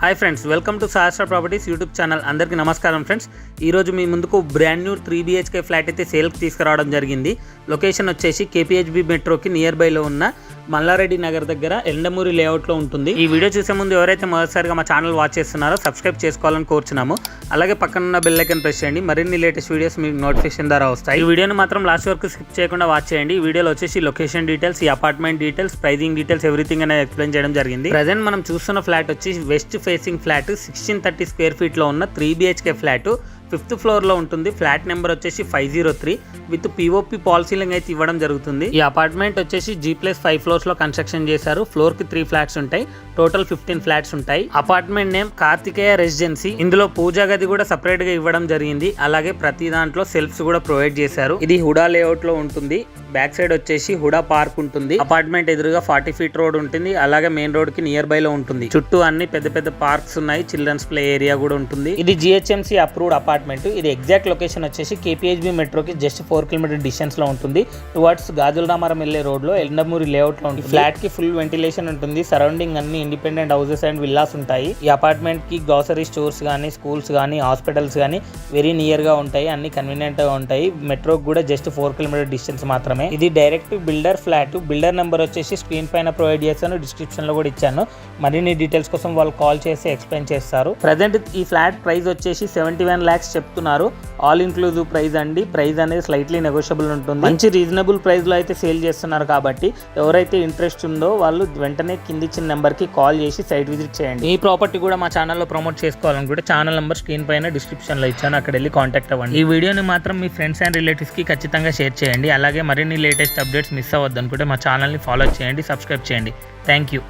Hi friends, welcome to Sahasra properties YouTube channel. అందరికీ నమస్కారం friends. ఈరోజు మీ ముందుకు బ్రాండ్ న్యూ 3 BHK ఫ్లాట్ అయితే సేల్కి తీసుకురావడం జరిగింది. లొకేషన్ వచ్చేసి KPHB మెట్రోకి నియర్ బైలో ఉన్న మల్లారెడ్డి నగర్ దగ్గర ఎండమూరి లేఅవుట్లో ఉంటుంది. ఈ వీడియో చూసే ముందు ఎవరైతే మొదటిసారిగా మా ఛానల్ వాచ్ చేస్తున్నారో సబ్స్క్రైబ్ చేసుకోవాలని కోరుచున్నాము. అలాగే పక్కన ఉన్న బెల్ ఐకాన్ ప్రెస్ చేయండి. మరిన్ని లేటెస్ట్ వీడియోస్ మీకు నోటిఫికేషన్ ద్వారా వస్తాయి. ఈ వీడియోని మాత్రం లాస్ట్ వరకు స్కిప్ చేయకుండా వాచ్ చేయండి. ఈ వీడియోలో వచ్చేసి లొకేషన్ డీటెయిల్స్, ఈ apartment details, pricing details everything అనేది ఎక్స్ప్లెయిన్ చేయడం జరిగింది. ప్రజెంట్ మనం చూస్తున్న ఫ్లాట్ వచ్చి వెస్ట్ ఫేసింగ్ ఫ్లాట్ 1630 స్క్వేర్ ఫీట్లో ఉన్న 3 BHK ఫ్లాట్ 5th ఫ్లోర్లో ఉంటుంది. ఫ్లాట్ నెంబర్ వచ్చేసి 503 విత్ POP పాల్ సీలింగ్ అయితే ఇవ్వడం జరుగుతుంది. ఈ అపార్ట్మెంట్ వచ్చేసి G+5 ఫ్లోర్స్లో కన్స్ట్రక్షన్ చేశారు. ఫ్లోర్కి 3 ఫ్లాట్స్ ఉంటాయి. టోటల్ 15 ఫ్లాట్స్ ఉంటాయి. Apartment name Karthikeya residency. ఇందులో పూజా గది కూడా సపరేట్ గా ఇవ్వడం జరిగింది. అలాగే ప్రతి దాంట్లో సెల్ఫ్స్ కూడా ప్రొవైడ్ చేశారు. ఇది హుడా లేఅవుట్ లో ఉంటుంది. బ్యాక్ సైడ్ వచ్చేసి హుడా పార్క్ ఉంటుంది. అపార్ట్మెంట్ ఎదురుగా 40 ఫీట్ రోడ్ ఉంటుంది. అలాగే మెయిన్ రోడ్ కి నియర్ బై లో ఉంటుంది. చుట్టూ అన్ని పెద్ద పెద్ద పార్క్స్ ఉన్నాయి. చిల్డ్రన్స్ ప్లే ఏరియా కూడా ఉంటుంది. ఇది GHMC అప్రూవ్డ్ అపార్ట్మెంట్. ఇది ఎగ్జాక్ట్ లొకేషన్ వచ్చేసి KPHB మెట్రోకి జస్ట్ 4 కిలోమీటర్ డిస్టెన్స్ లో ఉంటుంది. టువర్డ్స్ గాజుల రామారం వెళ్లే రోడ్ లో ఎండమూరి లేఅవుట్ లో ఉంటుంది. ఫ్లాట్ కి ఫుల్ వెంటిలేషన్ ఉంటుంది. సరౌండింగ్ అన్ని ఇండిపెండెంట్ హౌసెస్ అండ్ విల్లాస్ ఉంటాయి. ఈ అపార్ట్మెంట్ కి గ్రోసరీ స్టోర్స్ గానీ, స్కూల్స్ గానీ, హాస్పిటల్స్ గానీ వెరీ నియర్ గా ఉంటాయి. అన్ని కన్వీనియంట్ గా ఉంటాయి. మెట్రోకి కూడా జస్ట్ 4 కిలోమీటర్ డిస్టెన్స్ మాత్రమే. ఇది direct builder flat. Builder number వచ్చేసి స్క్రీన్ పైన ప్రొవైడ్ చేశాను, డిస్క్రిప్షన్ లో కూడా ఇచ్చాను. మరిన్ని డీటెయిల్స్ కోసం వాళ్ళు కాల్ చేసి ఎక్స్ప్లెయిన్ చేస్తారు. ప్రజెంట్ ఈ ఫ్లాట్ ప్రైస్ వచ్చేసి 71 lakhs చెప్తున్నారు. ఆల్ ఇన్క్లూజివ్ ప్రైస్ అండి. ప్రైస్ అనేది స్లైట్లీ నెగోషియబుల్ ఉంటుంది. మంచి రీజనబుల్ ప్రైస్ లో అయితే సేల్ చేస్తున్నారు. కాబట్టి ఎవరైతే ఇంట్రెస్ట్ ఉందో వాళ్ళు వెంటనే కింది ఇచ్చిన నెంబర్ కి కాల్ చేసి సైట్ విజిట్ చేయండి. ఈ ప్రాపర్టీ కూడా మా ఛానల్లో ప్రమోట్ చేసుకోవాలనుకుంటే ఛానల్ నెంబర్ స్క్రీన్ పైన డిస్క్రిప్షన్ లో ఇచ్చాను, అక్కడ వెళ్ళి కాంటాక్ట్ అవ్వండి. ఈ వీడియోని మాత్రం మీ ఫ్రెండ్స్ అండ్ రిలేటివ్స్ కి ఖచ్చితంగా షేర్ చేయండి. అలాగే మరిన్ని లేటెస్ట్ అప్డేట్స్ మిస్ అవ్వద్దు అనుకుంటే మా ఛానల్ని ఫాలో చేయండి, సబ్స్క్రైబ్ చేయండి. Thank you.